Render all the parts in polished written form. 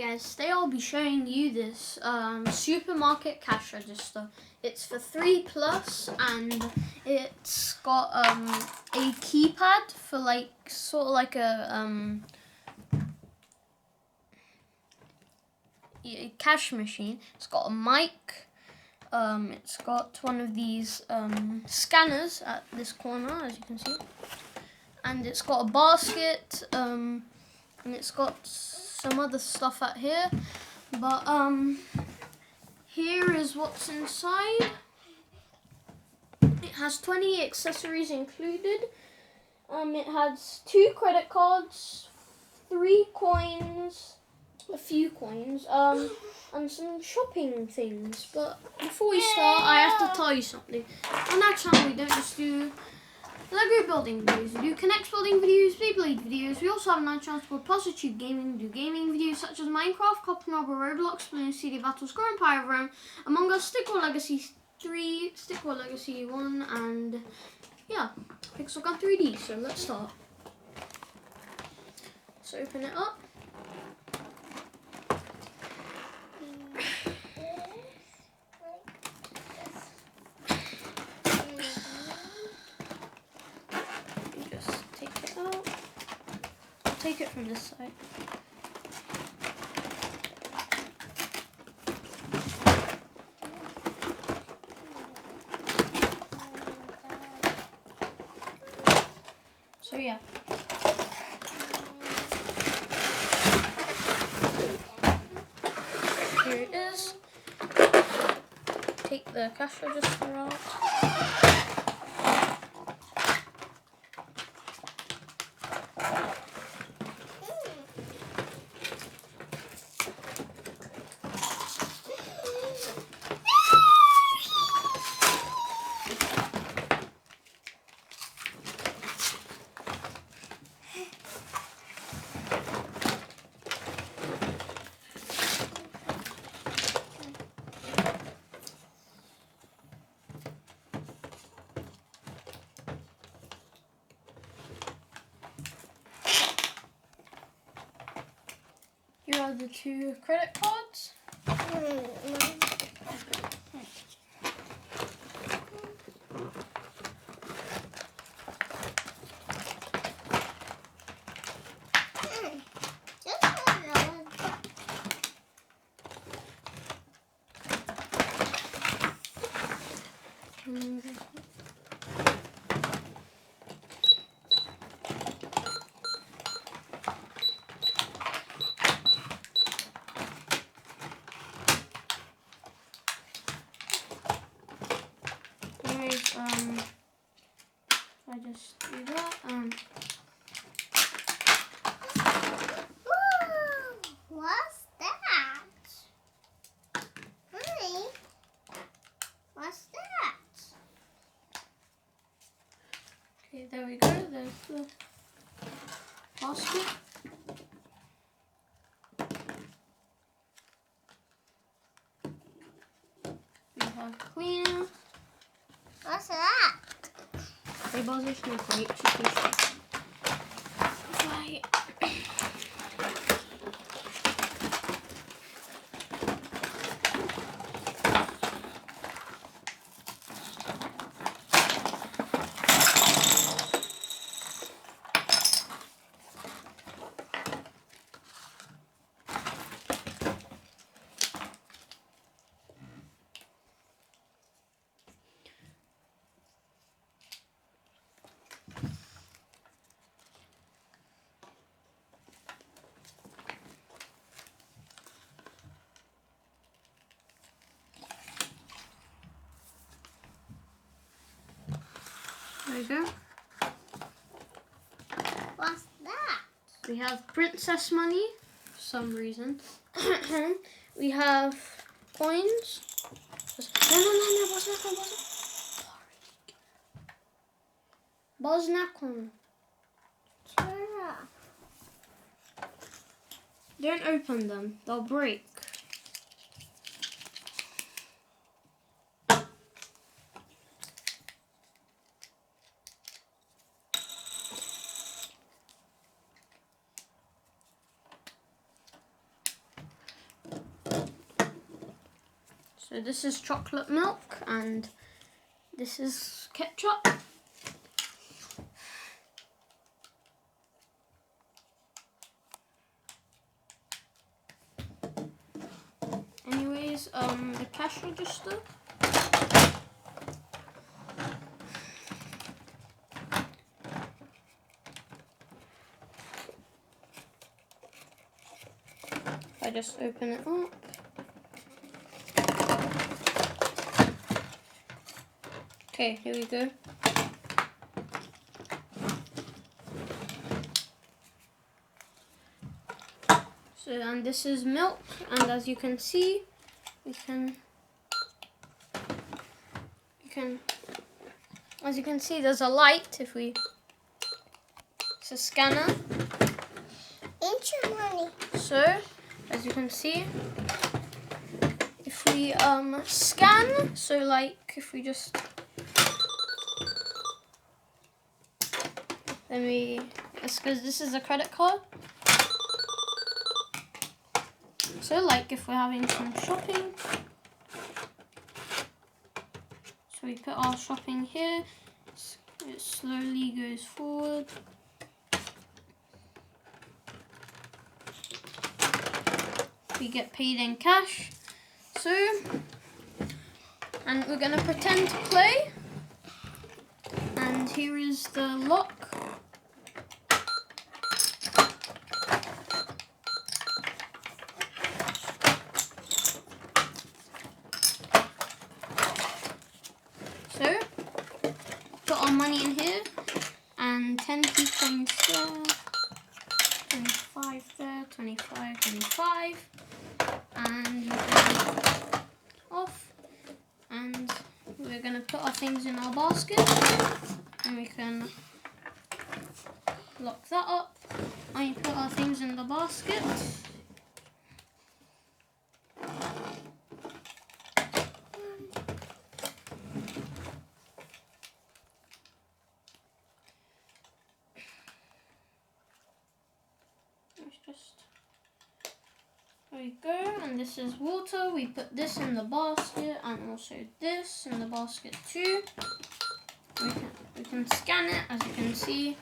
Guys, today I'll be showing you this supermarket cash register. It's for 3+ and it's got a keypad for like sort of like a cash machine. It's got a mic. It's got one of these scanners at this corner, as you can see, and it's got a basket. And it's got some other stuff out here, but here is what's inside. It has 20 accessories included. It has 2 credit cards, 3 coins, a few coins, and some shopping things. But before we start, I have to tell you something. On our channel, we don't just do Lego building videos, we do Connect building videos, Beyblade videos. We also have another channel called Positive Gaming. We do gaming videos such as Minecraft, Cop Marble, Roblox, Balloon City Battles, Score Empire of Rome, Among Us, Stick War Legacy 3, Stick War Legacy 1, and yeah, Pixel Gun 3D. So let's start. Let's open it up. Take it from this side. So yeah. Here it is. Take the cash register out. Here are the 2 credit cards. I just do that. What's that? Honey, what's that? Okay, there we go. There's the basket. We have cleaner. What's that? Reposition of right. Right. There we go. What's that? We have princess money for some reason. We have coins. No, Bosnakon. Don't open them, they'll break. So this is chocolate milk and this is ketchup. Anyways, the cash register. I just open it up. Okay, here we go. So, and this is milk, and as you can see, as you can see, there's a light. It's a scanner. Ain't your money? So, as you can see, if we scan, so like if we just it's because this is a credit card. So like if we're having some shopping, so we put our shopping here, it slowly goes forward. We get paid in cash. So, and we're going to pretend to play. And here is the lock. So, put our money in here, and 10 coins there, 25 there, 25, 25, and you can off, and we're going to put our things in our basket, and we can lock that up, and put our things in the basket. There we go, and this is water. We put this in the basket and also this in the basket too. We can scan it, as you can see.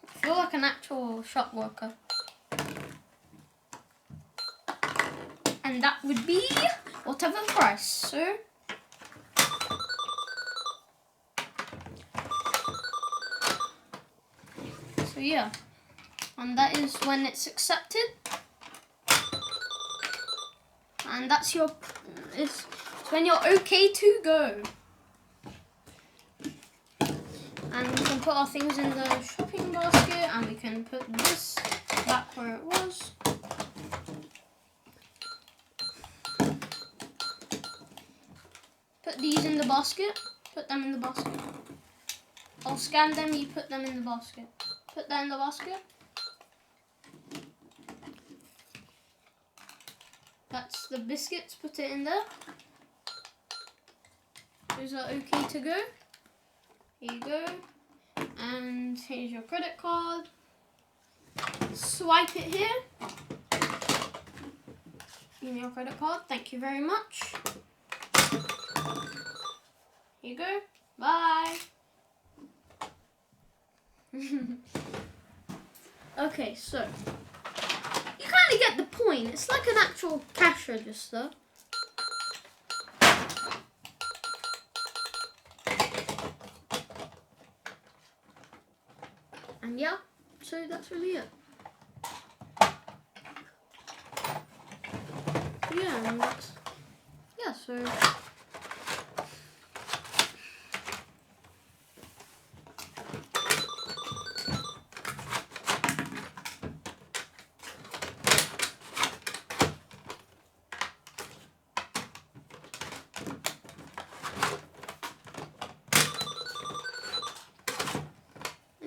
I feel like an actual shop worker. And that would be whatever price, so yeah, and that is when it's accepted, and that's it's when you're okay to go. And we can put our things in the shopping basket, and we can put this back where it was. Put these in the basket. Put them in the basket. I'll scan them, you put them in the basket. Put that in the basket. That's the biscuits, put it in there. Those are okay to go. Here you go. And here's your credit card. Swipe it here. Give me your credit card. Thank you very much. Here you go. Bye. Okay, so you kind of get the point. It's like an actual cash register. And yeah, so that's really it. Yeah, and that's, yeah, so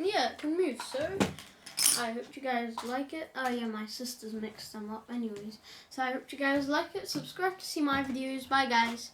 yeah, it can move, so I hope you guys like it. Oh yeah, my sister's mixed them up anyways. So I hope you guys like it. Subscribe to see my videos. Bye guys.